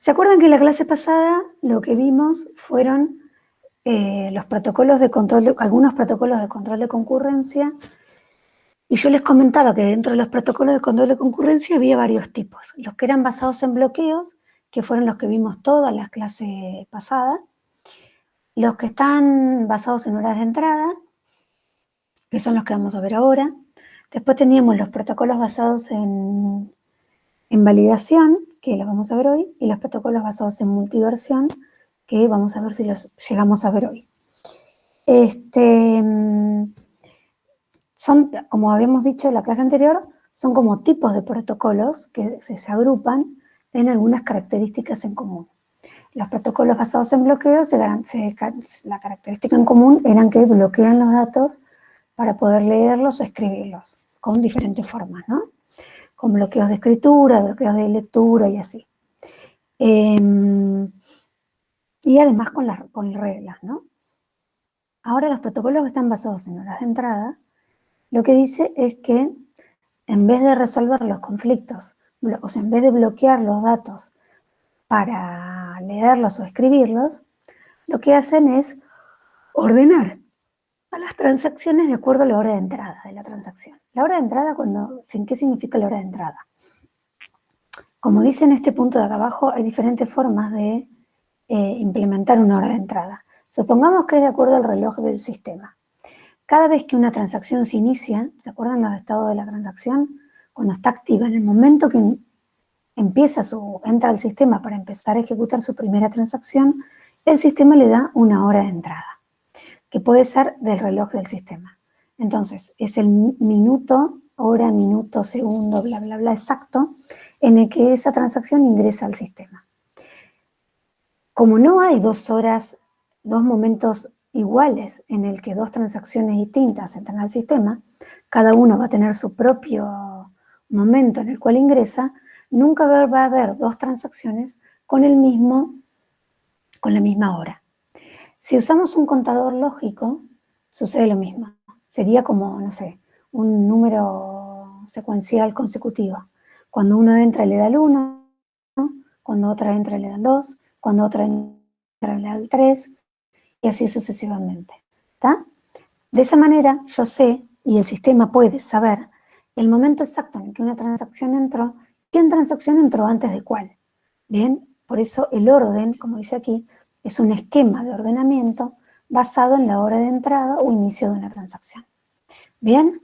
¿Se acuerdan que en la clase pasada lo que vimos fueron los protocolos de control, algunos protocolos de control de concurrencia? Y yo les comentaba que dentro de los protocolos de control de concurrencia había varios tipos. Los que eran basados en bloqueos, que fueron los que vimos todas las clases pasadas. Los que están basados en horas de entrada, que son los que vamos a ver ahora. Después teníamos los protocolos basados en validación, que los vamos a ver hoy, y los protocolos basados en multiversión, que vamos a ver si los llegamos a ver hoy. Son, como habíamos dicho en la clase anterior, son como tipos de protocolos que se agrupan en algunas características en común. Los protocolos basados en bloqueos, la característica en común eran que bloquean los datos para poder leerlos o escribirlos, con diferentes formas, ¿no? Con bloqueos de escritura, bloqueos de lectura y así. Y además con reglas, ¿no? Ahora los protocolos que están basados en horas de entrada, lo que dice es que en vez de resolver los conflictos, o sea, en vez de bloquear los datos para leerlos o escribirlos, lo que hacen es ordenar a las transacciones de acuerdo a la hora de entrada de la transacción. La hora de entrada, ¿qué significa la hora de entrada? Como dice en este punto de acá abajo, hay diferentes formas de implementar una hora de entrada. Supongamos que es de acuerdo al reloj del sistema. Cada vez que una transacción se inicia, ¿se acuerdan los estados de la transacción? Cuando está activa, en el momento que entra al sistema para empezar a ejecutar su primera transacción, el sistema le da una hora de entrada, que puede ser del reloj del sistema. Entonces, es el minuto, hora, minuto, segundo, bla, bla, bla, exacto, en el que esa transacción ingresa al sistema. Como no hay 2 horas, 2 momentos iguales en el que 2 transacciones distintas entran al sistema, cada uno va a tener su propio momento en el cual ingresa, nunca va a haber 2 transacciones con la misma hora. Si usamos un contador lógico, sucede lo mismo. Sería como, no sé, un número secuencial consecutivo. Cuando uno entra le da el 1, cuando otra entra le da el 2, cuando otra entra le da el 3, y así sucesivamente. ¿Está? De esa manera yo sé, y el sistema puede saber, el momento exacto en el que una transacción entró, quién transacción entró antes de cuál. Bien, por eso el orden, como dice aquí, es un esquema de ordenamiento basado en la hora de entrada o inicio de una transacción. Bien,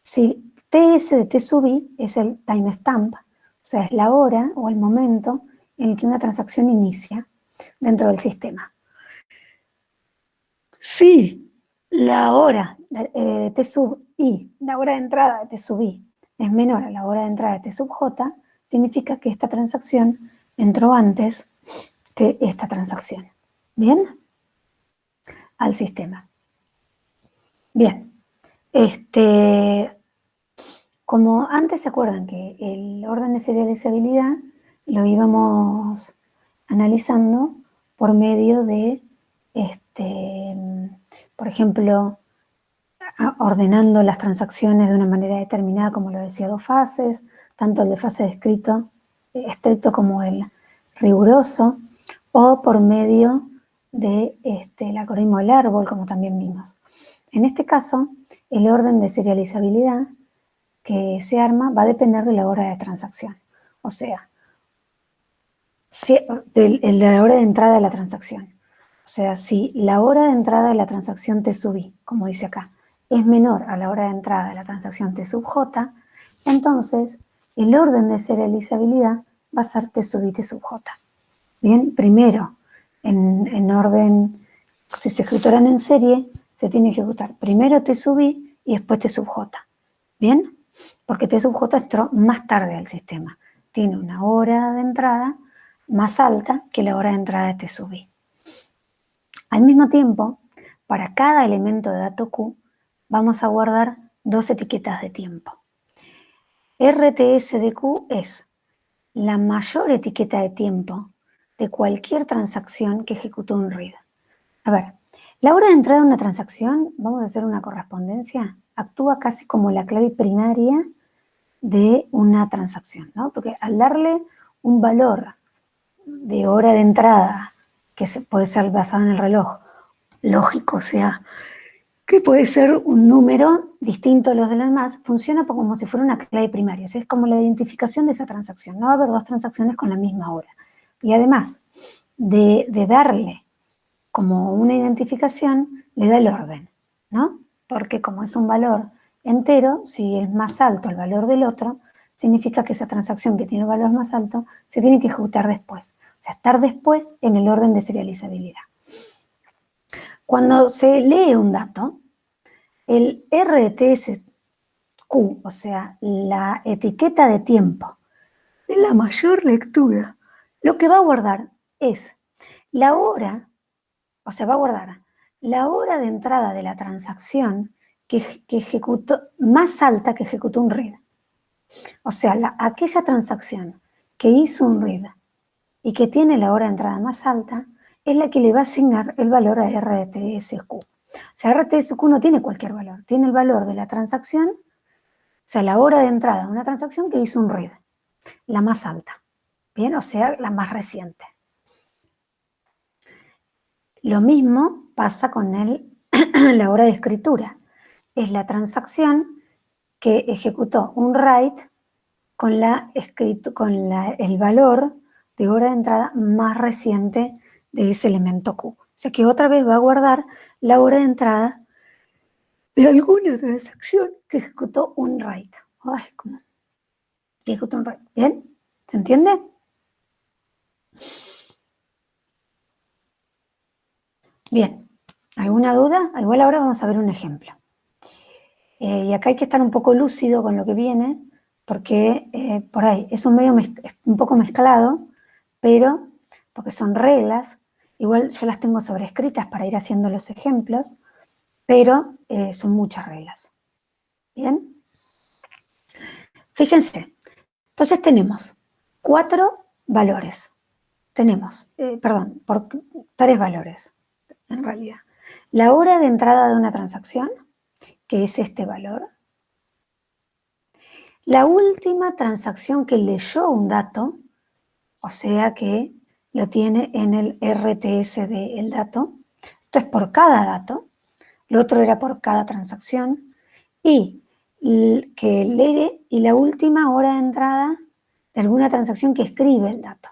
si TS de T sub I es el timestamp, o sea, es la hora o el momento en el que una transacción inicia dentro del sistema. Si la hora de T sub I, la hora de entrada de T sub I, es menor a la hora de entrada de T sub J, significa que esta transacción entró antes que esta transacción. ¿Bien? Al sistema. Bien. Como antes se acuerdan que el orden de serializabilidad lo íbamos analizando por medio de, por ejemplo, ordenando las transacciones de una manera determinada, como lo decía, 2 fases, tanto el de fase de estricto como el riguroso, o por medio de el algoritmo del árbol, como también vimos. En este caso, el orden de serializabilidad que se arma va a depender de la hora de transacción, o sea, de la hora de entrada de la transacción. O sea, si la hora de entrada de la transacción T sub I, como dice acá, es menor a la hora de entrada de la transacción T sub J, entonces el orden de serializabilidad va a ser T sub I, T sub J. Bien, primero, en orden, si se ejecutarán en serie, se tiene que ejecutar primero T sub I y después T sub J. ¿Bien? Porque T sub J entró más tarde al sistema. Tiene una hora de entrada más alta que la hora de entrada de T sub I. Al mismo tiempo, para cada elemento de dato Q, vamos a guardar 2 etiquetas de tiempo. RTS de Q es la mayor etiqueta de tiempo de cualquier transacción que ejecutó un read. A ver, la hora de entrada de una transacción, vamos a hacer una correspondencia, actúa casi como la clave primaria de una transacción, ¿no? Porque al darle un valor de hora de entrada, que puede ser basado en el reloj lógico, o sea, que puede ser un número distinto a los de los demás, funciona como si fuera una clave primaria, o sea, es como la identificación de esa transacción. No va a haber dos transacciones con la misma hora. Y además de darle como una identificación, le da el orden, ¿no? Porque como es un valor entero, si es más alto el valor del otro, significa que esa transacción que tiene el valor más alto se tiene que ejecutar después. O sea, estar después en el orden de serializabilidad. Cuando se lee un dato, el RTSQ, o sea, la etiqueta de tiempo de la mayor lectura, lo que va a guardar es la hora, o sea, va a guardar la hora de entrada de la transacción que ejecutó, más alta que ejecutó un read. O sea, aquella transacción que hizo un read y que tiene la hora de entrada más alta es la que le va a asignar el valor a RTSQ. O sea, RTSQ no tiene cualquier valor, tiene el valor de la transacción, o sea, la hora de entrada de una transacción que hizo un read, la más alta, ¿bien? O sea, la más reciente. Lo mismo pasa con la hora de escritura. Es la transacción que ejecutó un write con el valor de hora de entrada más reciente de ese elemento Q. O sea que otra vez va a guardar la hora de entrada de alguna transacción que ejecutó un write. Ay, ¿cómo? Que ejecutó un write. ¿Bien? ¿Se entiende? Bien. ¿Alguna duda? Igual ahora vamos a ver un ejemplo. Y acá hay que estar un poco lúcido con lo que viene, porque por ahí es un poco mezclado, pero porque son reglas, igual yo las tengo sobrescritas para ir haciendo los ejemplos, pero son muchas reglas. ¿Bien? Fíjense, entonces tenemos 4 valores. Tenemos, por 3 valores, en realidad. La hora de entrada de una transacción, que es este valor. La última transacción que leyó un dato, o sea que lo tiene en el RTS del dato, esto es por cada dato, lo otro era por cada transacción, y que lee y la última hora de entrada de alguna transacción que escribe el dato,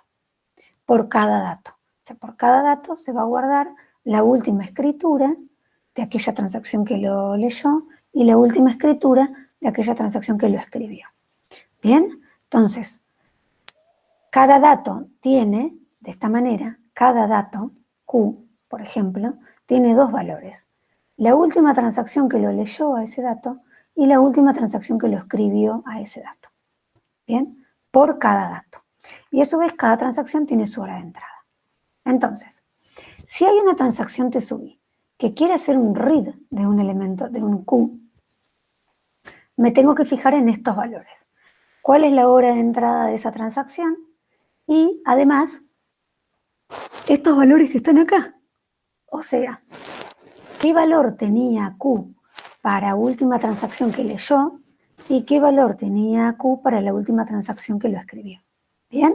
por cada dato. O sea, por cada dato se va a guardar la última escritura de aquella transacción que lo leyó y la última escritura de aquella transacción que lo escribió. Bien, entonces, cada dato tiene, de esta manera, cada dato, Q, por ejemplo, tiene 2 valores. La última transacción que lo leyó a ese dato y la última transacción que lo escribió a ese dato. Bien, por cada dato. Y a su vez, cada transacción tiene su hora de entrada. Entonces, si hay una transacción TSUBI que quiere hacer un read de un elemento, de un Q, me tengo que fijar en estos valores. ¿Cuál es la hora de entrada de esa transacción? Y además, estos valores que están acá. O sea, ¿qué valor tenía Q para la última transacción que leyó? ¿Y qué valor tenía Q para la última transacción que lo escribió? ¿Bien?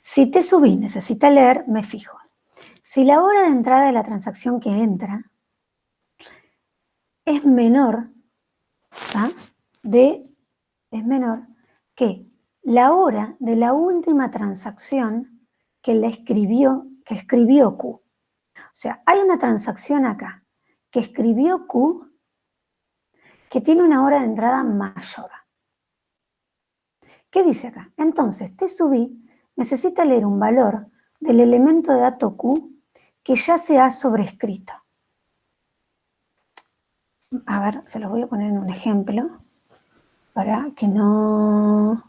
Si TSUBI necesita leer, me fijo. Si la hora de entrada de la transacción que entra es menor, ¿tá? Es menor que la hora de la última transacción que escribió Q. O sea, hay una transacción acá que escribió Q que tiene una hora de entrada mayor. ¿Qué dice acá? Entonces, TSUBI necesita leer un valor del elemento de dato Q que ya se ha sobrescrito. A ver, se los voy a poner en un ejemplo para que no...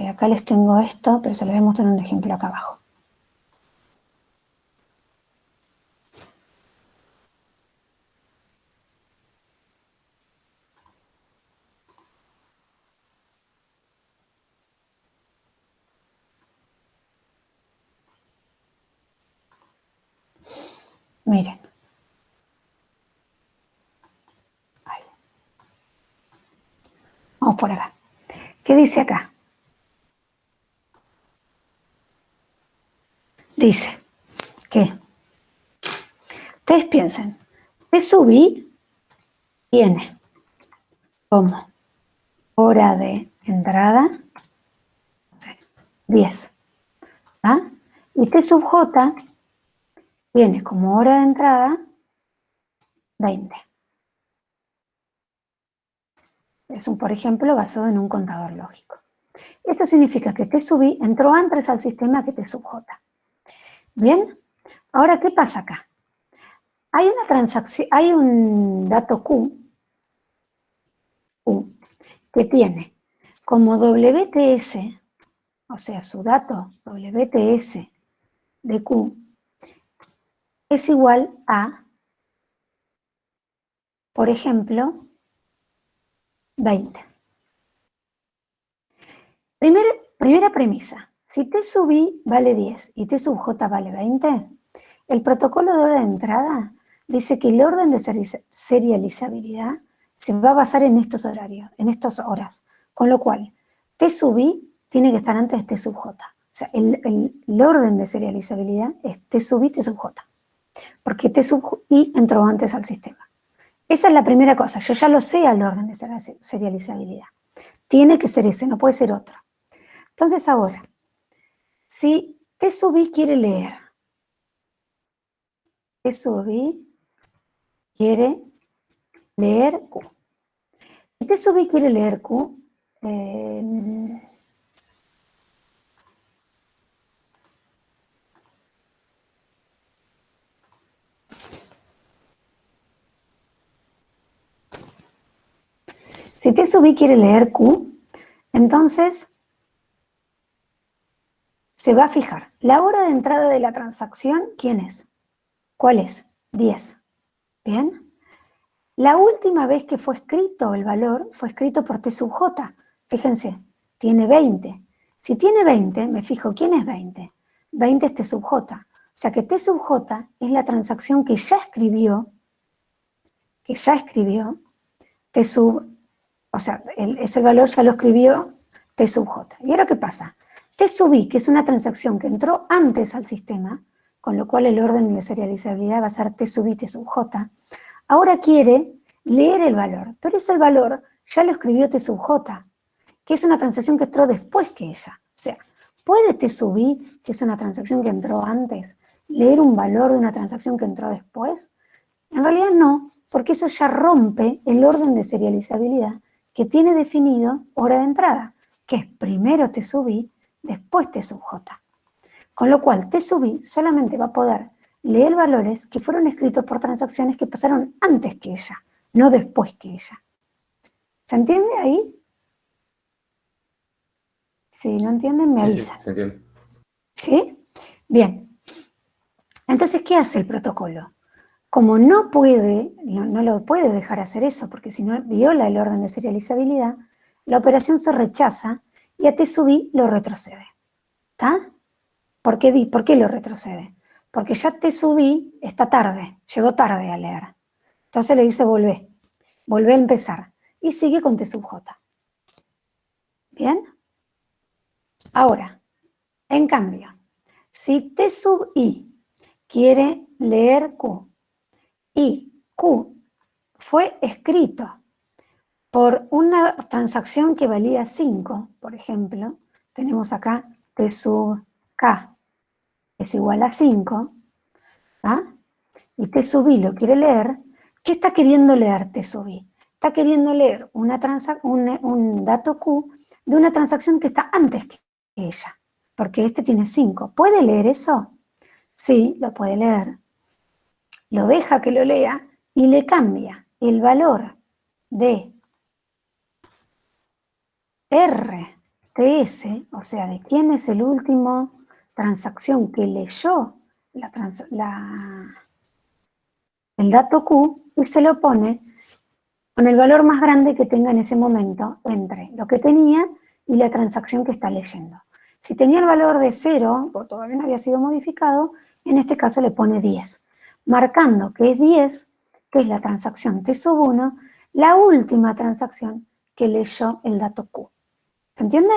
acá les tengo esto, pero se los voy a mostrar en un ejemplo acá abajo. Miren. Ahí. Vamos por acá. ¿Qué dice acá? dice que, ustedes piensen, T sub I tiene como hora de entrada 10, ¿ah? Y T sub J tiene como hora de entrada 20. Es un, por ejemplo, basado en un contador lógico. Esto significa que T sub I entró antes al sistema que T sub J. ¿Bien? Ahora, ¿qué pasa acá? Hay una transacción, hay un dato Q que tiene como WTS, o sea, su dato WTS de Q es igual a, por ejemplo, 20. Primera premisa, si T sub I vale 10 y T sub J vale 20, el protocolo de hora de entrada dice que el orden de serializabilidad se va a basar en estos horarios, en estas horas, con lo cual T sub I tiene que estar antes de T sub J. O sea, el orden de serializabilidad es T sub I, T sub J, porque T sub I entró antes al sistema. Esa es la primera cosa, yo ya lo sé al orden de serializabilidad. Tiene que ser ese, no puede ser otro. Entonces ahora, si T sub I quiere leer, T sub I quiere leer Q. Si T sub I quiere leer Q, si T sub I quiere leer Q, entonces se va a fijar la hora de entrada de la transacción, ¿quién es? ¿Cuál es? 10. ¿Bien? La última vez que fue escrito el valor fue escrito por T sub J. Fíjense, tiene 20. Si tiene 20, me fijo, ¿quién es 20? 20 es T sub J. O sea que T sub J es la transacción que ya escribió, T sub, o sea, ese valor ya lo escribió T sub J. ¿Y ahora qué pasa? T sub I, que es una transacción que entró antes al sistema, con lo cual el orden de serializabilidad va a ser T sub I, T sub J, ahora quiere leer el valor, pero ese valor ya lo escribió T sub J, que es una transacción que entró después que ella. O sea, ¿puede T sub I, que es una transacción que entró antes, leer un valor de una transacción que entró después? En realidad no, porque eso ya rompe el orden de serializabilidad que tiene definido hora de entrada, que es primero T sub I, después T sub J. Con lo cual, T sub I solamente va a poder leer valores que fueron escritos por transacciones que pasaron antes que ella, no después que ella. ¿Se entiende ahí? Si no entienden, me avisan. Sí, se entiende. ¿Sí? Bien. Entonces, ¿qué hace el protocolo? Como no puede, no lo puede dejar hacer eso, porque si no viola el orden de serializabilidad, la operación se rechaza y a T sub I lo retrocede. ¿Está? ¿Por qué lo retrocede? Porque ya T sub I está tarde, llegó tarde a leer. Entonces le dice volvé a empezar. Y sigue con T sub J. ¿Bien? Ahora, en cambio, si T sub I quiere leer Q y Q fue escrito por una transacción que valía 5, por ejemplo, tenemos acá T sub K es igual a 5, ¿ah? Y T sub I lo quiere leer, ¿qué está queriendo leer T sub I? Está queriendo leer un dato Q de una transacción que está antes que ella, porque este tiene 5. ¿Puede leer eso? Sí, lo puede leer. Lo deja que lo lea y le cambia el valor de RTS, o sea, de quién es el último transacción que leyó el dato Q, y se lo pone con el valor más grande que tenga en ese momento entre lo que tenía y la transacción que está leyendo. Si tenía el valor de 0, o todavía no había sido modificado, en este caso le pone 10, marcando que es 10, que es la transacción T sub 1, la última transacción que leyó el dato Q. ¿Se entiende?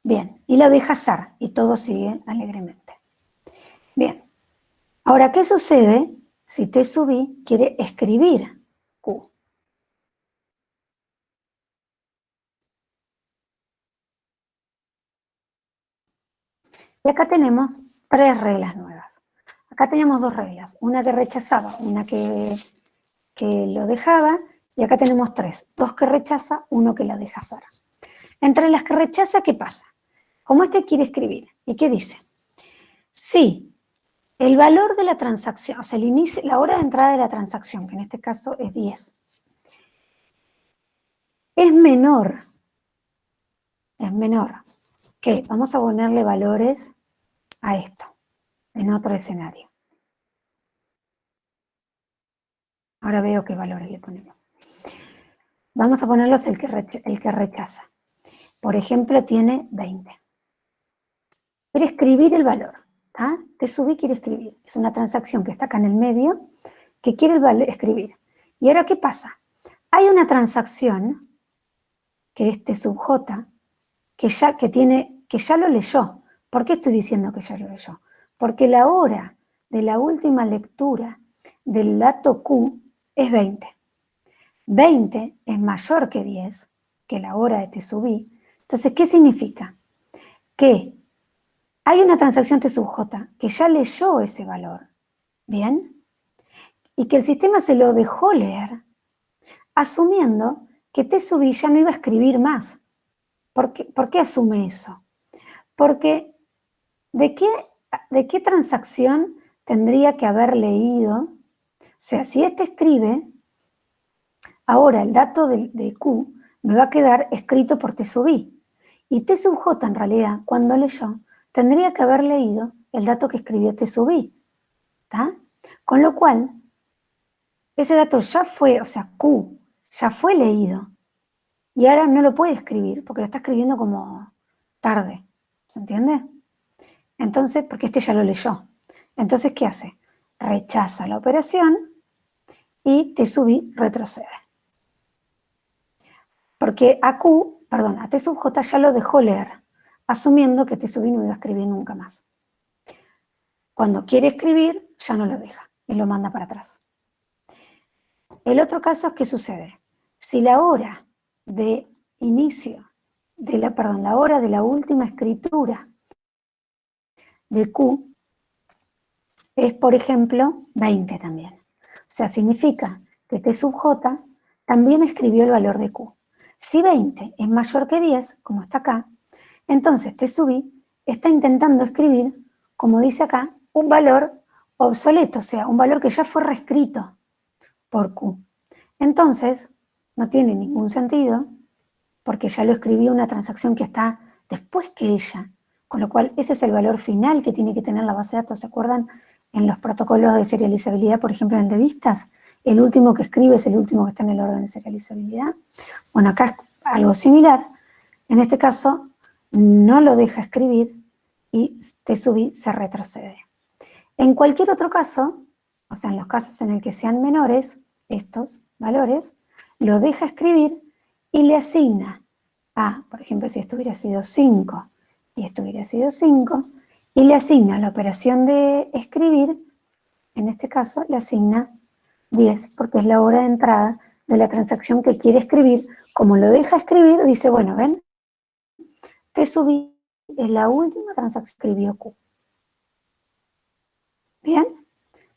Bien, y lo deja hacer y todo sigue alegremente. Bien, ahora, ¿qué sucede si T sub I quiere escribir Q? Y acá tenemos 3 reglas nuevas. Acá teníamos 2 reglas, una que rechazaba, una que lo dejaba, y acá tenemos 3, 2 que rechaza, 1 que lo deja hacer. Entre las que rechaza, ¿qué pasa? Como este quiere escribir, ¿y qué dice? Si el valor de la transacción, o sea, el inicio, la hora de entrada de la transacción, que en este caso es 10, es menor que, vamos a ponerle valores a esto, en otro escenario. Ahora veo qué valores le ponemos. Vamos a ponerlos el que rechaza. Por ejemplo, tiene 20. Quiere escribir el valor. T sub I quiere escribir. Es una transacción que está acá en el medio que quiere escribir. ¿Y ahora qué pasa? Hay una transacción que es T sub J que ya lo leyó. ¿Por qué estoy diciendo que ya lo leyó? Porque la hora de la última lectura del dato Q es 20. 20 es mayor que 10, que la hora de T sub I. Entonces, ¿qué significa? Que hay una transacción T sub J que ya leyó ese valor, ¿bien? Y que el sistema se lo dejó leer, asumiendo que T sub I ya no iba a escribir más. ¿Por qué asume eso? Porque ¿de qué transacción tendría que haber leído? O sea, si este escribe, ahora el dato de Q me va a quedar escrito por T sub I. Y T sub J en realidad, cuando leyó, tendría que haber leído el dato que escribió T sub I. ¿Está? Con lo cual, ese dato ya fue, o sea, Q, ya fue leído. Y ahora no lo puede escribir, porque lo está escribiendo como tarde. ¿Se entiende? Entonces, porque este ya lo leyó. Entonces, ¿qué hace? Rechaza la operación y T sub I retrocede. Porque a T sub J ya lo dejó leer, asumiendo que T sub I no iba a escribir nunca más. Cuando quiere escribir, ya no lo deja y lo manda para atrás. El otro caso es ¿qué sucede? Si la hora de inicio, la hora de la última escritura de Q es, por ejemplo, 20 también. O sea, significa que T sub J también escribió el valor de Q. Si 20 es mayor que 10, como está acá, entonces T sub I está intentando escribir, como dice acá, un valor obsoleto, o sea, un valor que ya fue reescrito por Q. Entonces, no tiene ningún sentido, porque ya lo escribió una transacción que está después que ella, con lo cual ese es el valor final que tiene que tener la base de datos. ¿Se acuerdan? En los protocolos de serializabilidad, por ejemplo, en el de vistas, el último que escribe es el último que está en el orden de serializabilidad. Bueno, acá es algo similar. En este caso, no lo deja escribir y T sub I se retrocede. En cualquier otro caso, o sea, en los casos en el que sean menores, estos valores, lo deja escribir y le asigna a, por ejemplo, si esto hubiera sido 5 y esto hubiera sido 5, y le asigna la operación de escribir, en este caso le asigna 10, porque es la hora de entrada de la transacción que quiere escribir. Como lo deja escribir, dice, bueno, ven, T sub I es la última transacción que escribió Q. ¿Bien?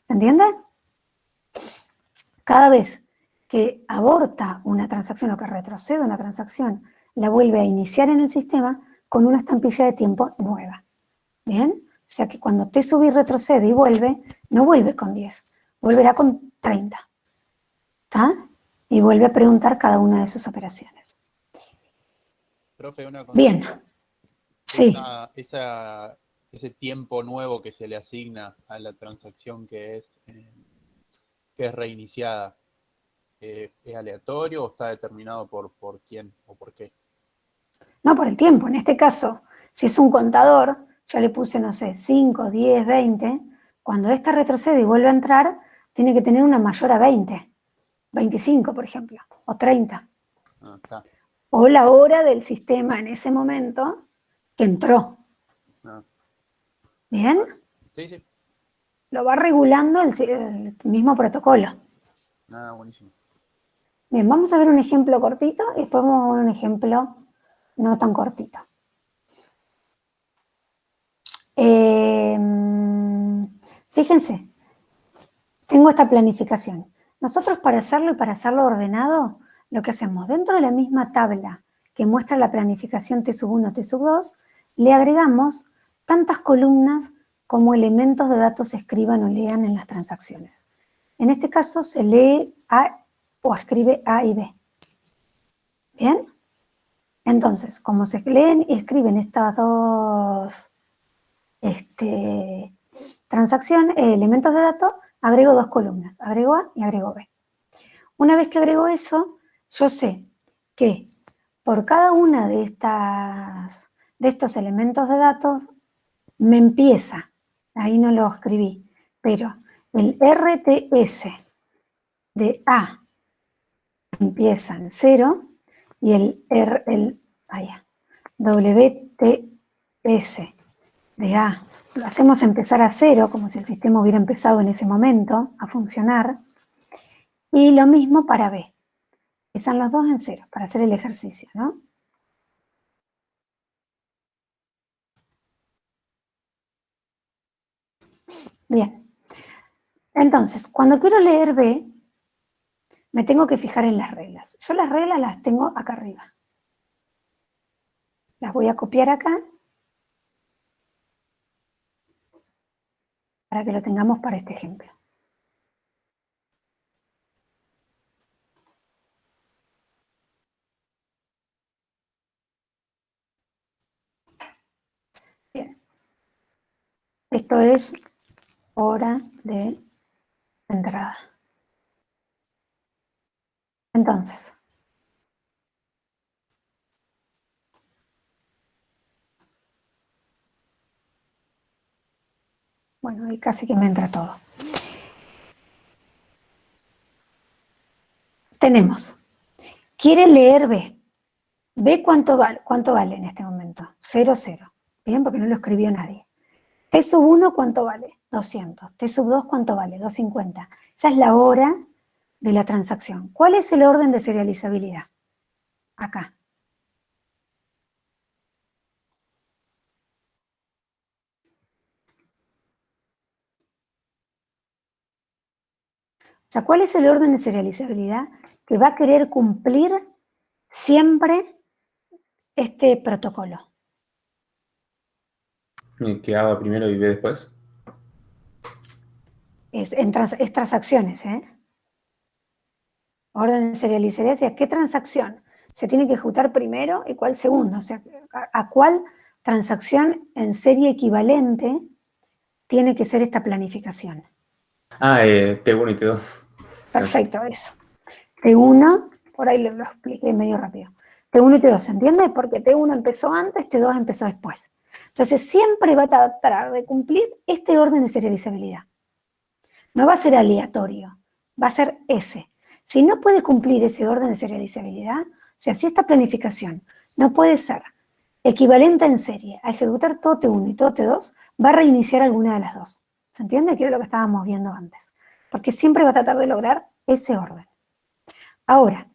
¿Entiendes? Cada vez que aborta una transacción o que retrocede una transacción, la vuelve a iniciar en el sistema con una estampilla de tiempo nueva. ¿Bien? O sea que cuando T sub I retrocede y vuelve, no vuelve con 10, volverá con 30. ¿Está? Y vuelve a preguntar cada una de sus operaciones. Profe, una consulta. Bien. Sí. Ese tiempo nuevo que se le asigna a la transacción que es reiniciada, ¿es aleatorio o está determinado por quién o por qué? No, por el tiempo. En este caso, si es un contador, yo le puse, no sé, 5, 10, 20. Cuando esta retrocede y vuelve a entrar, tiene que tener una mayor a 20. 25, por ejemplo, o 30. Ah, está. O la hora del sistema en ese momento que entró. Ah, ¿Bien? sí, sí. Lo va regulando el mismo protocolo. Ah, buenísimo. Bien, vamos a ver un ejemplo cortito y después vamos a ver un ejemplo no tan cortito. Fíjense, tengo esta planificación. Nosotros para hacerlo y para hacerlo ordenado, lo que hacemos dentro de la misma tabla que muestra la planificación T1, T2, le agregamos tantas columnas como elementos de datos se escriban o lean en las transacciones. En este caso se lee A o escribe A y B. ¿Bien? Entonces, como se leen y escriben estas dos elementos de datos, agrego dos columnas, agrego A y agrego B. Una vez que agrego eso, yo sé que por cada una de estos elementos de datos me empieza, ahí no lo escribí, pero el RTS de A empieza en 0 y el WTS de A lo hacemos empezar a 0, como si el sistema hubiera empezado en ese momento a funcionar, y lo mismo para B. Están los dos en 0 para hacer el ejercicio, ¿no? Bien. Entonces, cuando quiero leer B, me tengo que fijar en las reglas. Yo las reglas las tengo acá arriba. Las voy a copiar acá para que lo tengamos para este ejemplo. Bien. Esto es hora de entrada. Entonces, bueno, ahí casi que me entra todo. Tenemos, quiere leer B. B cuánto vale en este momento. 0, 0. Bien, porque no lo escribió nadie. T sub 1, ¿cuánto vale? 200. T sub 2, ¿cuánto vale? 250. Esa es la hora de la transacción. ¿Cuál es el orden de serializabilidad? Acá. O sea, ¿cuál es el orden de serializabilidad que va a querer cumplir siempre este protocolo? ¿Qué hago primero y B después? Es transacciones, ¿eh? Orden de serializabilidad, o sea, ¿qué transacción se tiene que ejecutar primero y cuál segundo? O sea, ¿a cuál transacción en serie equivalente tiene que ser esta planificación? Ah, T1 y T2. Perfecto, eso. T1, por ahí lo expliqué medio rápido. T1 y T2, ¿se entiende? Porque T1 empezó antes, T2 empezó después. Entonces siempre va a tratar de cumplir este orden de serializabilidad. No va a ser aleatorio, va a ser ese. Si no puede cumplir ese orden de serializabilidad, o sea, si esta planificación no puede ser equivalente en serie a ejecutar todo T1 y todo T2, va a reiniciar alguna de las dos. ¿Se entiende? Que era lo que estábamos viendo antes. Porque siempre va a tratar de lograr ese orden. Ahora,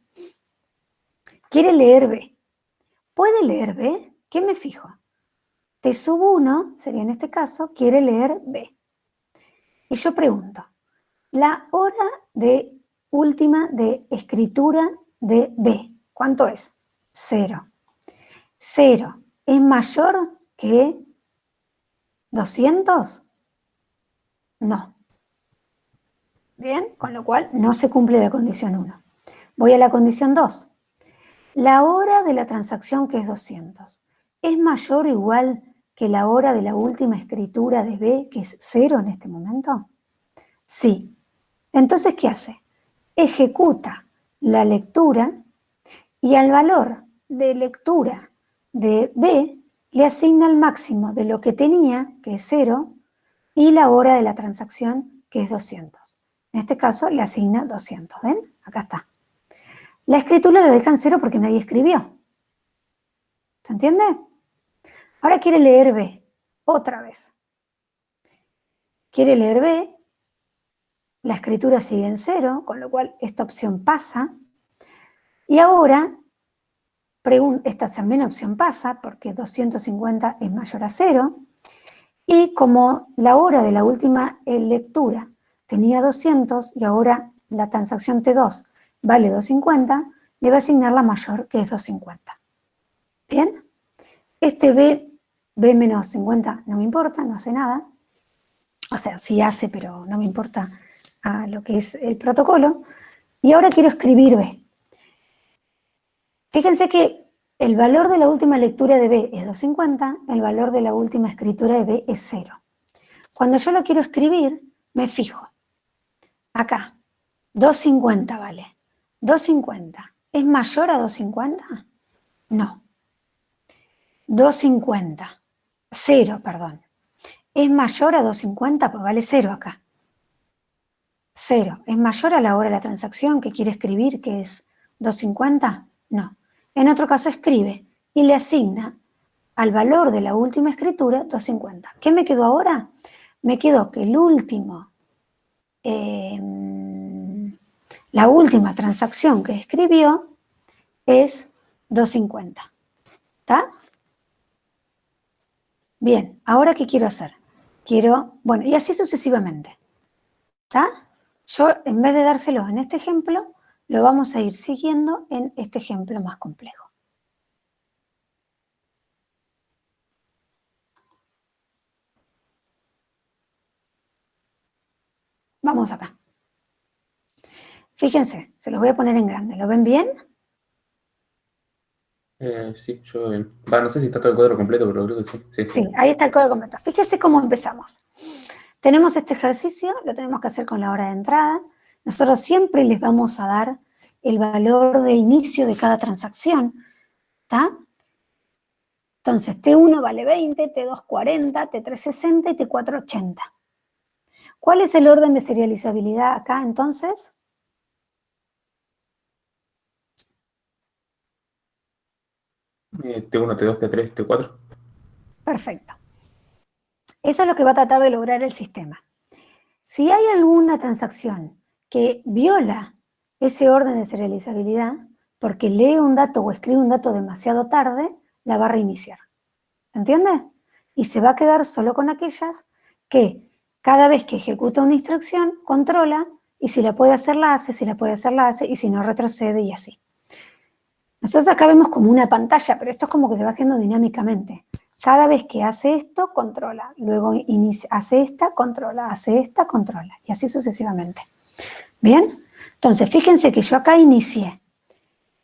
quiere leer B. ¿Puede leer B? ¿Qué me fijo? T sub 1, sería en este caso, quiere leer B. Y yo pregunto, la hora de última de escritura de B, ¿cuánto es? 0. 0 es mayor que 200? No. Bien, con lo cual no se cumple la condición 1. Voy a la condición 2. La hora de la transacción, que es 200, ¿es mayor o igual que la hora de la última escritura de B, que es 0 en este momento? Sí. Entonces, ¿qué hace? Ejecuta la lectura y al valor de lectura de B le asigna el máximo de lo que tenía, que es 0, y la hora de la transacción, que es 200. En este caso le asigna 200. ¿Ven? Acá está. La escritura la deja en 0 porque nadie escribió. ¿Se entiende? Ahora quiere leer B, otra vez. Quiere leer B, la escritura sigue en 0, con lo cual esta opción pasa. Y ahora, esta también opción pasa, porque 250 es mayor a 0. Y como la hora de la última lectura tenía 200 y ahora la transacción T2 vale 250, le va a asignar la mayor, que es 250. ¿Bien? Este B menos 50 no me importa, no hace nada. O sea, sí hace, pero no me importa a lo que es el protocolo. Y ahora quiero escribir B. Fíjense que el valor de la última lectura de B es 250, el valor de la última escritura de B es 0. Cuando yo lo quiero escribir, me fijo. Acá, 250 vale. 250, ¿es mayor a 250? No. 250, 0, perdón. ¿Es mayor a 250? Pues vale 0 acá. 0. ¿Es mayor a la hora de la transacción que quiere escribir, que es 250? No. En otro caso escribe y le asigna al valor de la última escritura 250. ¿Qué me quedó ahora? Me quedó que el último, la última transacción que escribió es 250. ¿Está? Bien, ¿ahora qué quiero hacer? Bueno, y así sucesivamente. ¿Está? Yo, en vez de dárselo en este ejemplo, lo vamos a ir siguiendo en este ejemplo más complejo. Vamos acá. Fíjense, se los voy a poner en grande. ¿Lo ven bien? Sí, yo bien. No sé si está todo el cuadro completo, pero creo que sí. Sí, ahí está el código completo. Fíjense cómo empezamos. Tenemos este ejercicio, lo tenemos que hacer con la hora de entrada. Nosotros siempre les vamos a dar el valor de inicio de cada transacción. ¿Está? Entonces, T1 vale 20, T2 40, T3 60 y T4 80. ¿Cuál es el orden de serializabilidad acá, entonces? T1, T2, T3, T4. Perfecto. Eso es lo que va a tratar de lograr el sistema. Si hay alguna transacción que viola ese orden de serializabilidad, porque lee un dato o escribe un dato demasiado tarde, la va a reiniciar. ¿Entiendes? Y se va a quedar solo con aquellas que cada vez que ejecuta una instrucción, controla, y si la puede hacer, la hace, si la puede hacer, la hace, y si no, retrocede y así. Nosotros acá vemos como una pantalla, pero esto es como que se va haciendo dinámicamente. Cada vez que hace esto, controla. Luego hace esta, controla. Y así sucesivamente. ¿Bien? Entonces, fíjense que yo acá inicié.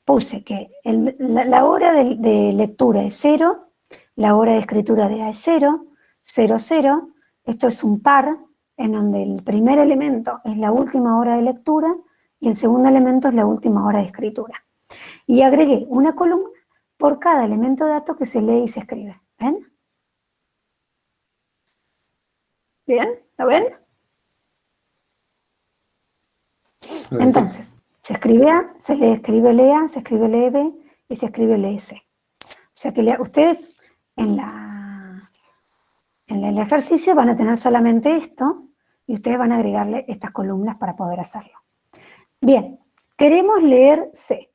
Puse que la hora de lectura es 0, la hora de escritura de A es 0, 0, 0. Esto es un par en donde el primer elemento es la última hora de lectura y el segundo elemento es la última hora de escritura. Y agregué una columna por cada elemento de datos que se lee y se escribe. ¿Ven? ¿Bien? ¿Lo ven? Entonces, se escribe A, se le escribe LEA, se escribe LEB y se escribe LEC. O sea que ustedes en el ejercicio van a tener solamente esto y ustedes van a agregarle estas columnas para poder hacerlo. Bien, queremos leer C.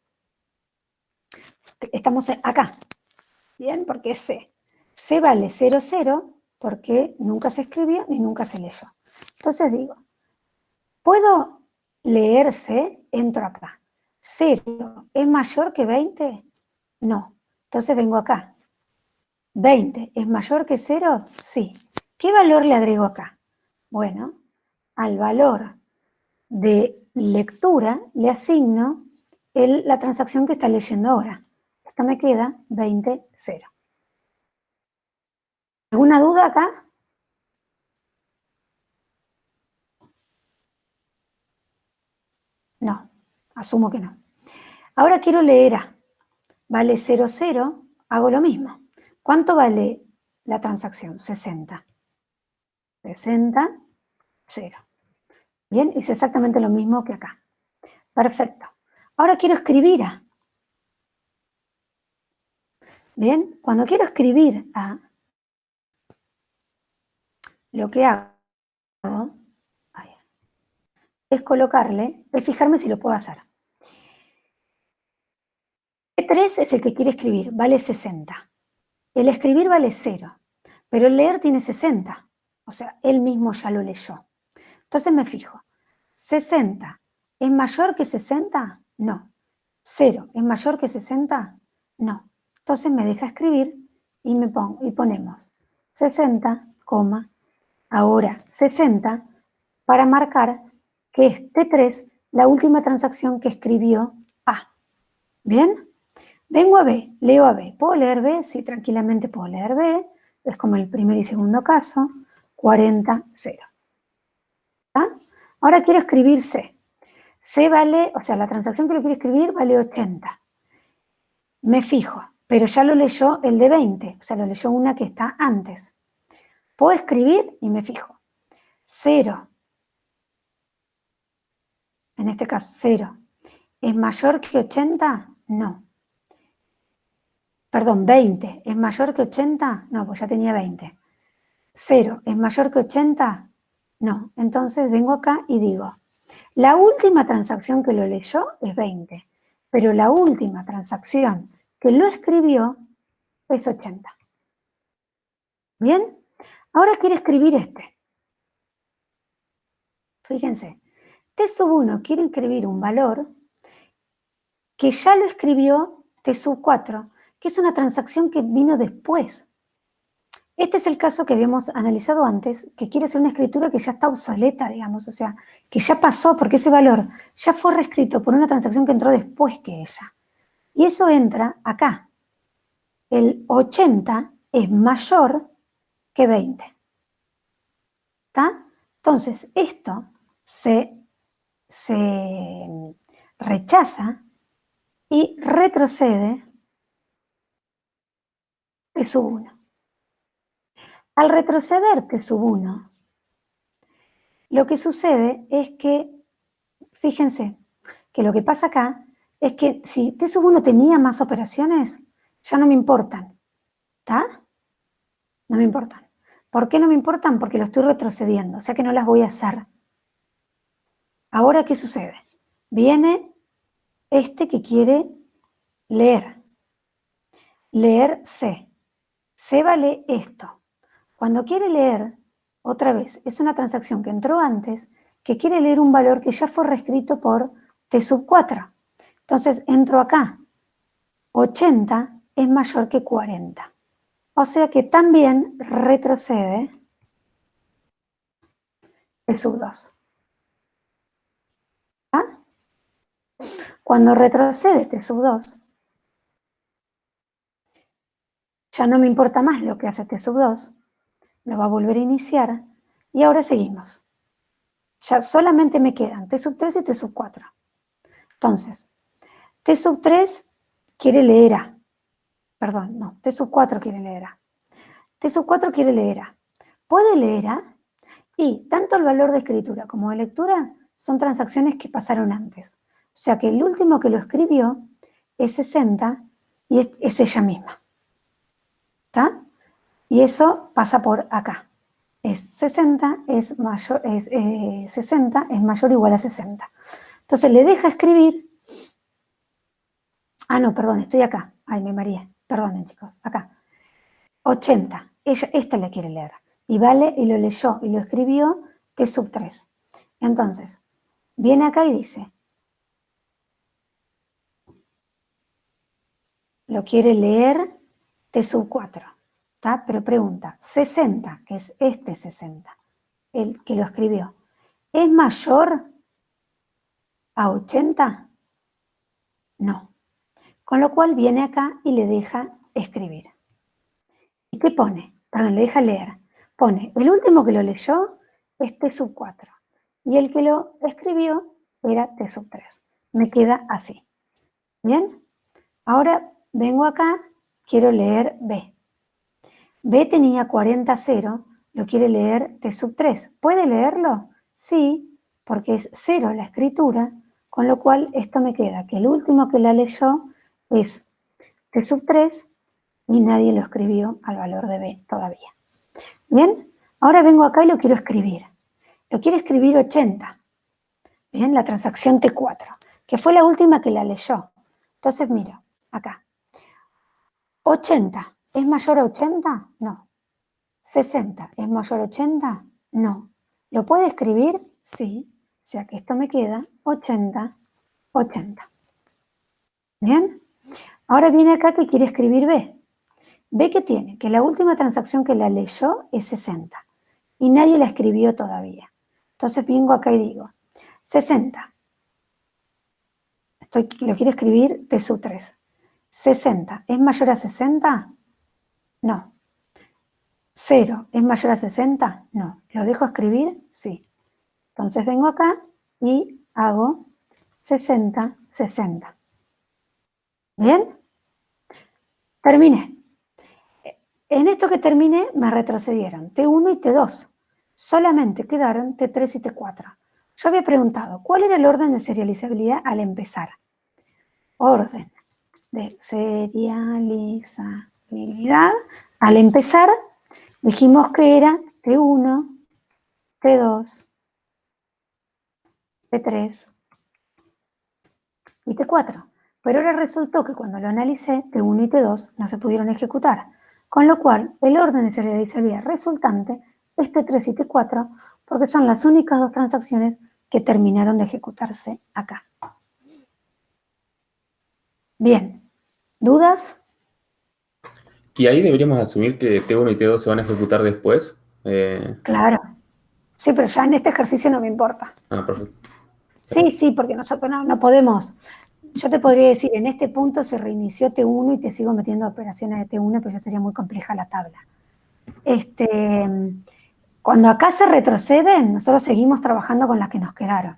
Estamos acá. Bien, porque es C. C vale 0, 0 porque nunca se escribió ni nunca se leyó. Entonces digo, ¿puedo leer C? Entro acá. ¿0 es mayor que 20? No. Entonces vengo acá. ¿20 es mayor que 0? Sí. ¿Qué valor le agrego acá? Bueno, al valor de lectura le asigno la transacción que está leyendo ahora. Esta me queda 20, 0. ¿Alguna duda acá? No, asumo que no. Ahora quiero leer A. Vale 0, 0, hago lo mismo. ¿Cuánto vale la transacción? 60. 60, 0. Bien, es exactamente lo mismo que acá. Perfecto. Ahora quiero escribir A. Bien, cuando quiero escribir A, lo que hago es colocarle, es fijarme si lo puedo hacer. T3 es el que quiere escribir, vale 60. El escribir vale 0, pero el leer tiene 60. O sea, él mismo ya lo leyó. Entonces me fijo, 60 ¿es mayor que 60? No. 0 ¿es mayor que 60? No. Entonces me deja escribir y ponemos 60, ahora 60 para marcar que es T3 la última transacción que escribió A. ¿Bien? Vengo a B, leo a B. ¿Puedo leer B? Sí, tranquilamente puedo leer B. Es como el primer y segundo caso. 40, 0. ¿Está? Ahora quiero escribir C. C vale, o sea, la transacción que lo quiero escribir vale 80. Me fijo, pero ya lo leyó el de 20. O sea, lo leyó una que está antes. Puedo escribir y me fijo. 0. En este caso, 0. ¿Es mayor que 80? No. Perdón, 20. ¿Es mayor que 80? No, pues ya tenía 20. 0. ¿Es mayor que 80? No. Entonces vengo acá y digo, la última transacción que lo leyó es 20, pero la última transacción que lo escribió es 80. ¿Bien? Ahora quiere escribir este. Fíjense, T1 quiere escribir un valor que ya lo escribió T4, que es una transacción que vino después. Este es el caso que habíamos analizado antes, que quiere ser una escritura que ya está obsoleta, digamos, o sea, que ya pasó porque ese valor ya fue reescrito por una transacción que entró después que ella. Y eso entra acá. El 80 es mayor que 20. ¿Está? Entonces, esto se rechaza y retrocede T1. Al retroceder T1, lo que sucede es que, fíjense, que lo que pasa acá es que si T1 tenía más operaciones, ya no me importan. ¿Está? No me importan. ¿Por qué no me importan? Porque lo estoy retrocediendo, o sea que no las voy a hacer. Ahora, ¿qué sucede? Viene este que quiere leer. Leer C. C vale esto. Cuando quiere leer, otra vez, es una transacción que entró antes, que quiere leer un valor que ya fue reescrito por T4. Entonces, entro acá. 80 es mayor que 40. O sea que también retrocede T2. ¿Ah? Cuando retrocede T2, ya no me importa más lo que hace T2, lo va a volver a iniciar y ahora seguimos. Ya solamente me quedan T3 y T4. Entonces, T3 quiere leer A. Perdón, no, T4 quiere leer A. T4 quiere leer A. Puede leer A y tanto el valor de escritura como de lectura son transacciones que pasaron antes. O sea que el último que lo escribió es 60 y es ella misma. ¿Está? Y eso pasa por acá. Es 60 es mayor, 60 es mayor o igual a 60. Entonces le deja escribir. Ah, no, perdón, estoy acá. Ay, me mareé. Perdonen, chicos. Acá. 80. Esta le quiere leer. Y vale, y lo leyó, y lo escribió T3. Entonces, viene acá y dice, lo quiere leer T4. ¿Está? Pero pregunta, 60, que es este 60, el que lo escribió, ¿es mayor a 80? No. Con lo cual viene acá y le deja escribir. ¿Y qué pone? Perdón, le deja leer. Pone, el último que lo leyó es T4. Y el que lo escribió era T3. Me queda así. ¿Bien? Ahora vengo acá, quiero leer B. B tenía 40,0, lo quiere leer T3. ¿Puede leerlo? Sí, porque es 0 la escritura, con lo cual esto me queda que el último que la leyó es T3 y nadie lo escribió al valor de B todavía. Bien, Ahora vengo acá y lo quiero escribir. Lo quiero escribir 80. Bien, la transacción T4, que fue la última que la leyó. Entonces, mira, acá. 80, ¿es mayor a 80? No. 60, ¿es mayor a 80? No. ¿Lo puede escribir? Sí. O sea que esto me queda 80, 80. ¿Bien? Ahora viene acá que quiere escribir B. B que tiene, que la última transacción que la leyó es 60. Y nadie la escribió todavía. Entonces vengo acá y digo, 60. Lo quiero escribir T sub 3. 60, ¿es mayor a 60? No. 0, ¿es mayor a 60? No. ¿Lo dejo escribir? Sí. Entonces vengo acá y hago 60, 60. ¿Bien? Terminé. En esto que terminé me retrocedieron T1 y T2. Solamente quedaron T3 y T4. Yo había preguntado, ¿cuál era el orden de serializabilidad al empezar? Orden de serializabilidad. Al empezar, dijimos que era T1, T2, T3 y T4. Pero ahora resultó que cuando lo analicé, T1 y T2 no se pudieron ejecutar. Con lo cual, el orden de serializabilidad resultante es T3 y T4, porque son las únicas dos transacciones que terminaron de ejecutarse acá. Bien. ¿Dudas? Y ahí deberíamos asumir que T1 y T2 se van a ejecutar después. Claro. Sí, pero ya en este ejercicio no me importa. Perfecto. Sí, porque nosotros no podemos. Yo te podría decir, en este punto se reinició T1 y te sigo metiendo operaciones de T1, pero ya sería muy compleja la tabla. Cuando acá se retroceden, nosotros seguimos trabajando con las que nos quedaron.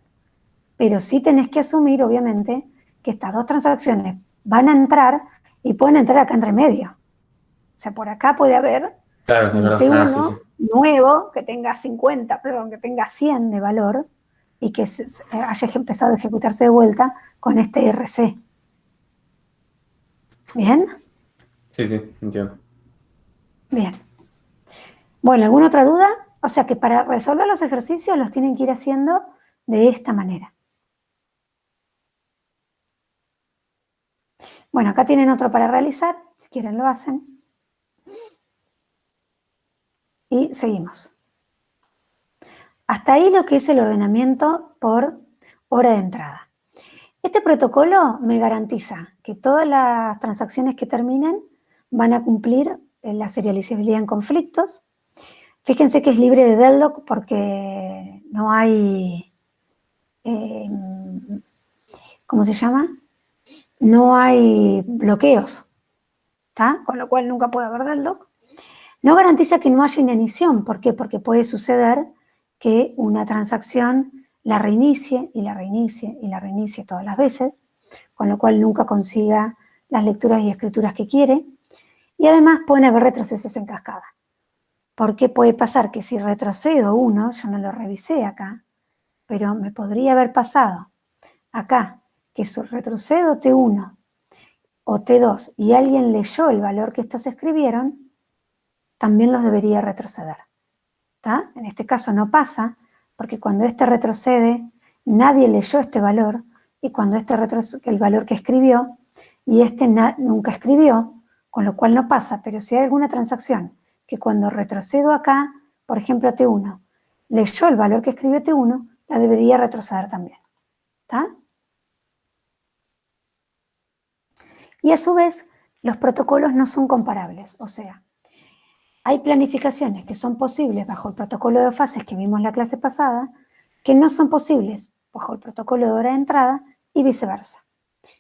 Pero sí tenés que asumir, obviamente, que estas dos transacciones van a entrar y pueden entrar acá entre medio. O sea, por acá puede haber Claro, es un verdad. T1 Sí. nuevo que tenga 50, perdón, que tenga 100 de valor y que haya empezado a ejecutarse de vuelta con este RC. ¿Bien? Sí, entiendo. Bien. Bueno, ¿alguna otra duda? O sea que para resolver los ejercicios los tienen que ir haciendo de esta manera. Bueno, acá tienen otro para realizar, si quieren lo hacen. Y seguimos. Hasta ahí lo que es el ordenamiento por hora de entrada. Este protocolo me garantiza que todas las transacciones que terminen van a cumplir la serializabilidad en conflictos. Fíjense que es libre de deadlock porque no hay, ¿cómo se llama? No hay bloqueos, ¿está? Con lo cual nunca puede haber deadlock. No garantiza que no haya inanición. ¿Por qué? Porque puede suceder que una transacción la reinicie y la reinicie y la reinicie todas las veces, con lo cual nunca consiga las lecturas y escrituras que quiere. Y además pueden haber retrocesos en cascada. Porque puede pasar que si retrocedo uno, yo no lo revisé acá, pero me podría haber pasado acá, que si retrocedo T1 o T2 y alguien leyó el valor que estos escribieron, también los debería retroceder. ¿Está? En este caso no pasa, porque cuando este retrocede, nadie leyó este valor, y cuando este retrocede el valor que escribió, y este nunca escribió, con lo cual no pasa. Pero si hay alguna transacción que cuando retrocedo acá, por ejemplo T1, leyó el valor que escribió T1, la debería retroceder también. ¿Está? Y a su vez, los protocolos no son comparables, o sea, hay planificaciones que son posibles bajo el protocolo de fases que vimos en la clase pasada, que no son posibles bajo el protocolo de hora de entrada y viceversa.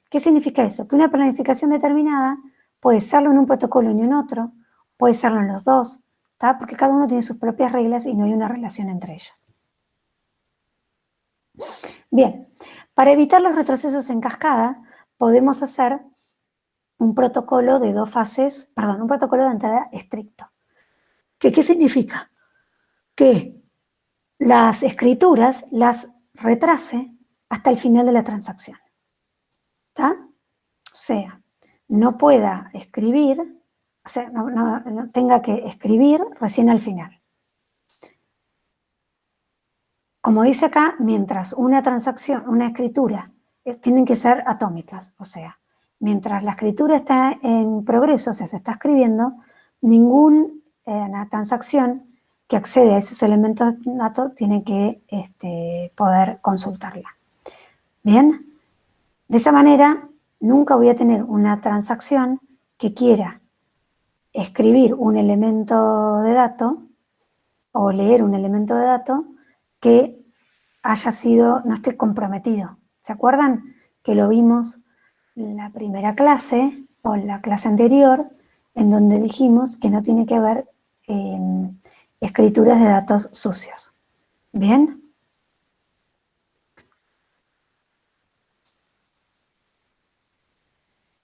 ¿Qué significa eso? Que una planificación determinada puede serlo en un protocolo y en otro, puede serlo en los dos, ¿tá? Porque cada uno tiene sus propias reglas y no hay una relación entre ellos. Bien, para evitar los retrocesos en cascada, podemos hacer un protocolo de dos fases, perdón, un protocolo de entrada estricto. ¿Qué significa? Que las escrituras las retrase hasta el final de la transacción. ¿Está? O sea, no pueda escribir, o sea, no tenga que escribir recién al final. como dice acá, mientras una transacción, una escritura, tienen que ser atómicas, o sea, mientras la escritura está en progreso, o sea, se está escribiendo, ninguna transacción que accede a esos elementos datos tiene que poder consultarla. ¿Bien? De esa manera, nunca voy a tener una transacción que quiera escribir un elemento de dato o leer un elemento de dato que haya sido, no esté comprometido. ¿Se acuerdan que lo vimos en la primera clase o en la clase anterior, en donde dijimos que no tiene que haber escrituras de datos sucios? ¿Bien?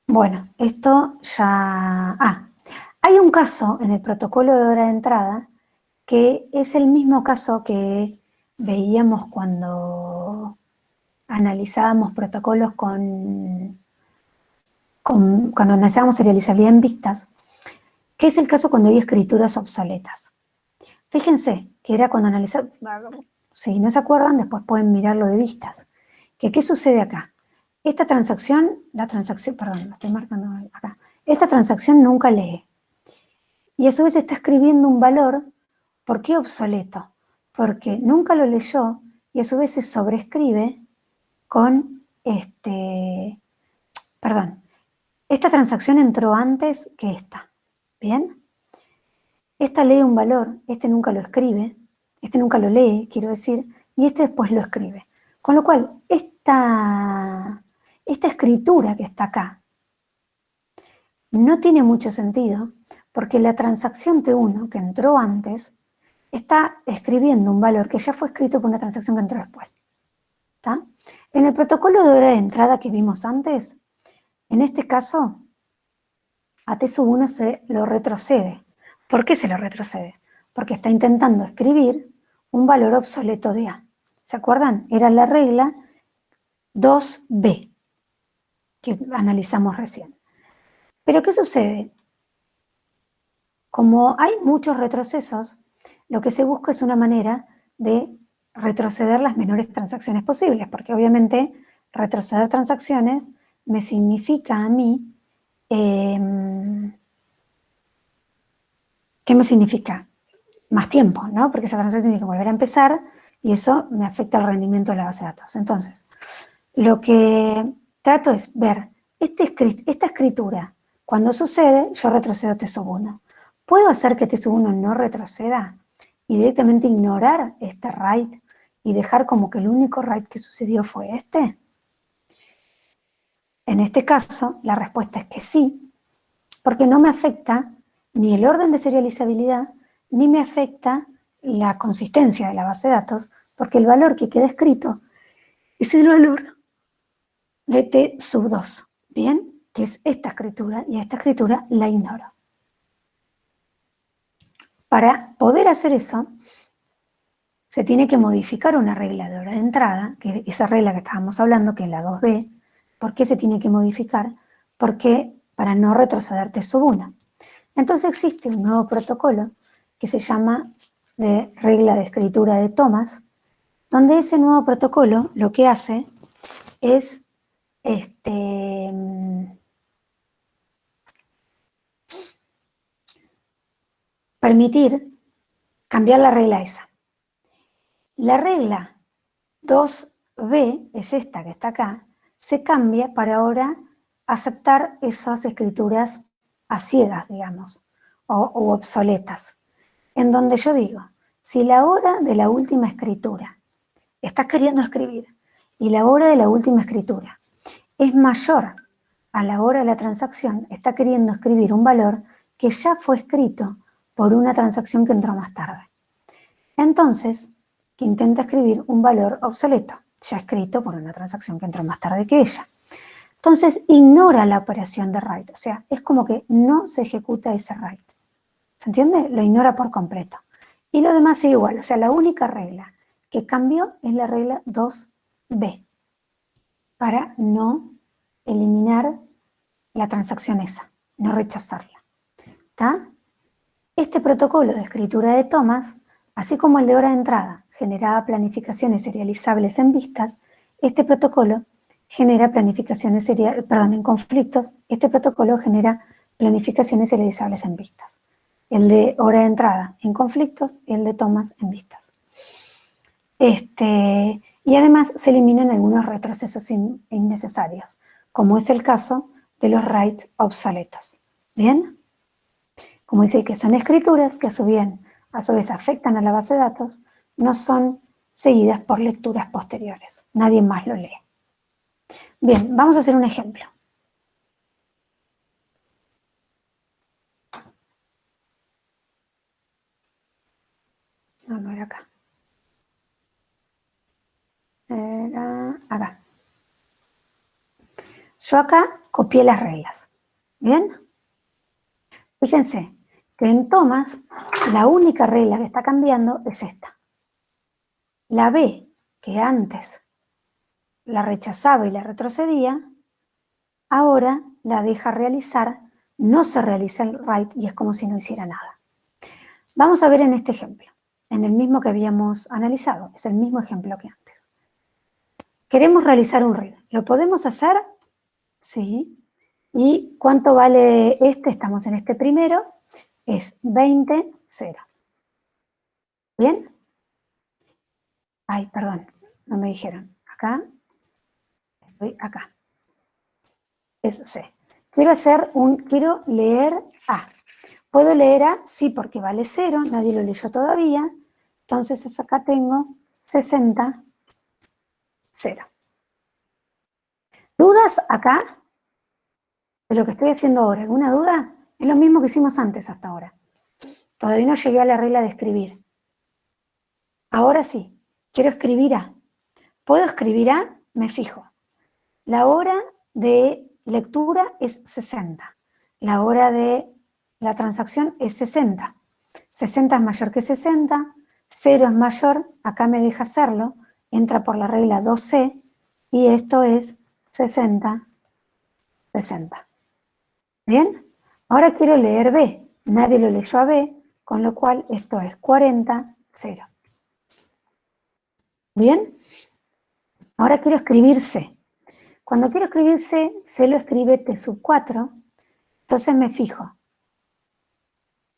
Bueno, esto ya... hay un caso en el protocolo de hora de entrada que es el mismo caso que veíamos cuando analizábamos protocolos cuando analizábamos serializabilidad en vistas, que es el caso cuando hay escrituras obsoletas. Fíjense que era cuando analizamos, si no se acuerdan, después pueden mirarlo de vistas. ¿Qué sucede acá? Esta transacción, perdón, lo estoy marcando acá. Esta transacción nunca lee. Y a su vez está escribiendo un valor. ¿Por qué obsoleto? Porque nunca lo leyó y a su vez se sobrescribe con perdón, esta transacción entró antes que esta. ¿Bien? Esta lee un valor, este nunca lo escribe, este nunca lo lee, quiero decir, y este después lo escribe. Con lo cual, esta escritura que está acá no tiene mucho sentido porque la transacción T1 que entró antes está escribiendo un valor que ya fue escrito por una transacción que entró después. ¿Está? En el protocolo de hora de entrada que vimos antes, en este caso, a T1 se lo retrocede. ¿Por qué se lo retrocede? Porque está intentando escribir un valor obsoleto de A. ¿Se acuerdan? Era la regla 2B que analizamos recién. Pero ¿qué sucede? Como hay muchos retrocesos, lo que se busca es una manera de retroceder las menores transacciones posibles, porque obviamente retroceder transacciones me significa a mí, ¿qué me significa? Más tiempo, ¿no? Porque esa transacción tiene que volver a empezar y eso me afecta al rendimiento de la base de datos. Entonces, lo que trato es ver esta escritura. Cuando sucede, yo retrocedo T1. ¿Puedo hacer que T1 no retroceda y directamente ignorar este write y dejar como que el único write que sucedió fue este? En este caso, la respuesta es que sí, porque no me afecta ni el orden de serializabilidad, ni me afecta la consistencia de la base de datos, porque el valor que queda escrito es el valor de T2, ¿bien? Que es esta escritura, y esta escritura la ignoro. Para poder hacer eso, se tiene que modificar una regla de hora de entrada, que es esa regla que estábamos hablando, que es la 2B. ¿Por qué se tiene que modificar? Porque para no retroceder T1. Entonces existe un nuevo protocolo que se llama de regla de escritura de Thomas, donde ese nuevo protocolo lo que hace es permitir cambiar la regla esa. La regla 2B, es esta que está acá, se cambia para ahora aceptar esas escrituras a ciegas, digamos, o obsoletas, en donde yo digo, si la hora de la última escritura estás queriendo escribir y la hora de la última escritura es mayor a la hora de la transacción, está queriendo escribir un valor que ya fue escrito por una transacción que entró más tarde. Entonces, que intenta escribir un valor obsoleto, ya escrito por una transacción que entró más tarde que ella. Entonces, ignora la operación de write, o sea, es como que no se ejecuta ese write. ¿Se entiende? Lo ignora por completo. Y lo demás sigue igual, o sea, la única regla que cambió es la regla 2B, para no eliminar la transacción esa, no rechazarla. ¿Está? Este protocolo de escritura de Thomas Así como el de hora de entrada generaba planificaciones serializables en vistas, este protocolo genera planificaciones en conflictos, este protocolo genera planificaciones serializables en vistas. El de hora de entrada en conflictos y el de tomas en vistas. Y además se eliminan algunos retrocesos innecesarios, como es el caso de los write obsoletos. ¿Bien? Como dice que son escrituras que a su vez afectan a la base de datos, no son seguidas por lecturas posteriores. Nadie más lo lee. Bien, vamos a hacer un ejemplo. No era acá. Era acá. Yo acá copié las reglas. ¿Bien? Fíjense que en tomas la única regla que está cambiando es esta. La B, que antes la rechazaba y la retrocedía, ahora la deja realizar, no se realiza el write y es como si no hiciera nada. Vamos a ver en este ejemplo, en el mismo que habíamos analizado, es el mismo ejemplo que antes. Queremos realizar un read. ¿Lo podemos hacer? Sí. ¿Y cuánto vale este? Estamos en este primero. Es 20, 0. ¿Bien? Ay, perdón, no me dijeron. Acá, estoy acá. Es C. Quiero leer A. ¿Puedo leer A? Sí, porque vale 0, nadie lo leyó todavía. Entonces acá tengo 60, 0. ¿Dudas acá de lo que estoy haciendo ahora? ¿Alguna duda? Es lo mismo que hicimos antes hasta ahora. Todavía no llegué a la regla de escribir. Ahora sí, quiero escribir A. ¿Puedo escribir A? Me fijo. La hora de lectura es 60. La hora de la transacción es 60. 60 es mayor que 60. 0 es mayor, acá me deja hacerlo. Entra por la regla 2C y esto es 60, 60. ¿Bien? Ahora quiero leer B. Nadie lo leyó a B, con lo cual esto es 40, 0. ¿Bien? Ahora quiero escribir C. Cuando quiero escribir C, C lo escribe T sub 4. Entonces me fijo.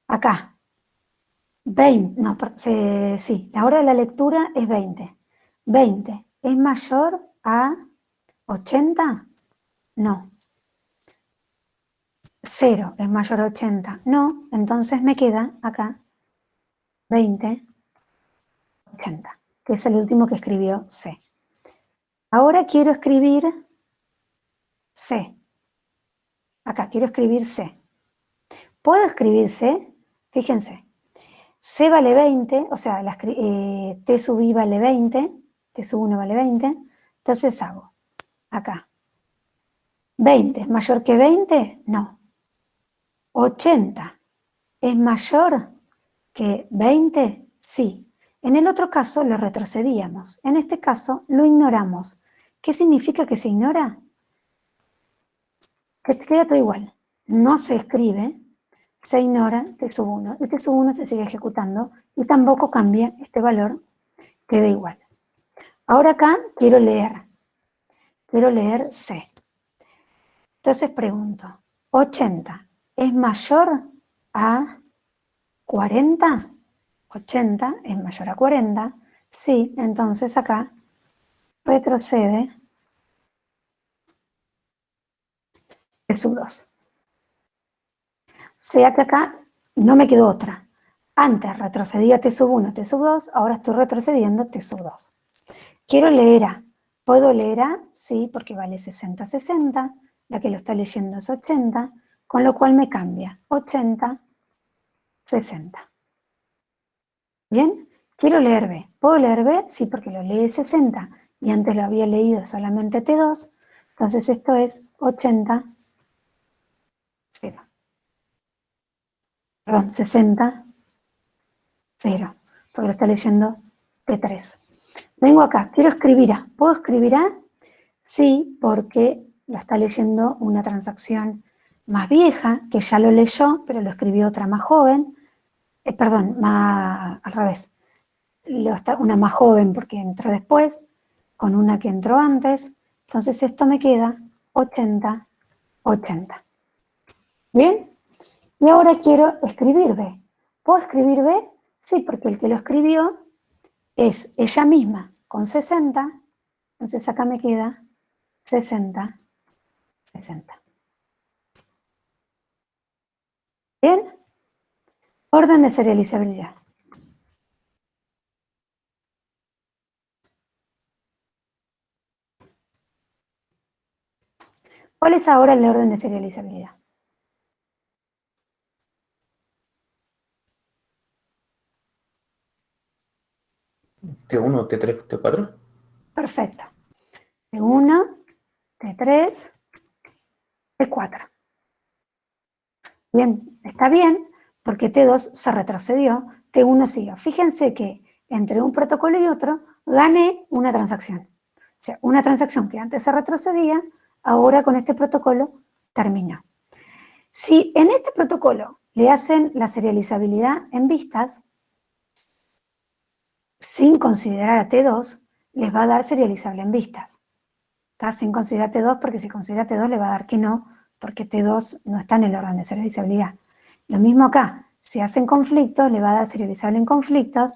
Acá. 20. No, sí, la hora de la lectura es 20. 20. ¿Es mayor a 80? No. 0 es mayor a 80. No, entonces me queda acá 20, 80, que es el último que escribió C. Ahora quiero escribir C. Acá quiero escribir C. ¿Puedo escribir C? Fíjense. C vale 20, o sea, T sub I vale 20, T sub 1 vale 20. Entonces hago acá. 20 es mayor que 20, no. 80 es mayor que 20, sí. En el otro caso lo retrocedíamos. En este caso lo ignoramos. ¿Qué significa que se ignora? Que queda todo igual. No se escribe, se ignora T sub 1. Y T sub 1 se sigue ejecutando y tampoco cambia este valor, queda igual. Ahora acá quiero leer C. Entonces pregunto, ¿80 es mayor a 40? 80 es mayor a 40, sí, entonces acá retrocede T sub 2. O sea que acá no me quedó otra. Antes retrocedía T sub 1, T sub 2, ahora estoy retrocediendo T sub 2. Quiero leer A. ¿Puedo leer A? Sí, porque vale 60, 60. La que lo está leyendo es 80, con lo cual me cambia 80, 60. ¿Bien? Quiero leer B. ¿Puedo leer B? Sí, porque lo lee 60 y antes lo había leído solamente T2. Entonces esto es 80, 0. Perdón, 60, 0. Porque lo está leyendo T3. Vengo acá, quiero escribir A. ¿Puedo escribir A? Sí, porque lo está leyendo una transacción más vieja, que ya lo leyó, pero lo escribió otra más joven. Perdón, al revés. una más joven porque entró después, con una que entró antes. Entonces esto me queda 80, 80. ¿Bien? Y ahora quiero escribir B. ¿Puedo escribir B? Sí, porque el que lo escribió es ella misma con 60. Entonces acá me queda 60, 60. ¿Bien? Orden de serializabilidad. ¿Cuál es ahora el orden de serializabilidad? T1, T3, T4. Perfecto. T1, T3, T4. Bien, está bien, porque T2 se retrocedió, T1 siguió. Fíjense que entre un protocolo y otro gané una transacción. O sea, una transacción que antes se retrocedía, ahora con este protocolo terminó. Si en este protocolo le hacen la serializabilidad en vistas, sin considerar a T2, les va a dar serializable en vistas. ¿Está? Sin considerar T2, porque si considera T2 le va a dar que no, porque T2 no está en el orden de serializabilidad. Lo mismo acá, si hacen conflictos, le va a dar serializable en conflictos,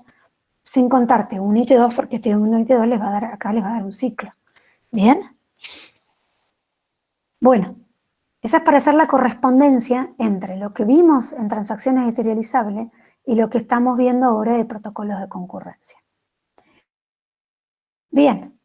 sin contar T1 y T2, porque T1 y T2 les va a dar, acá les va a dar un ciclo. ¿Bien? Bueno, esa es para hacer la correspondencia entre lo que vimos en transacciones de serializable y lo que estamos viendo ahora de protocolos de concurrencia. Bien,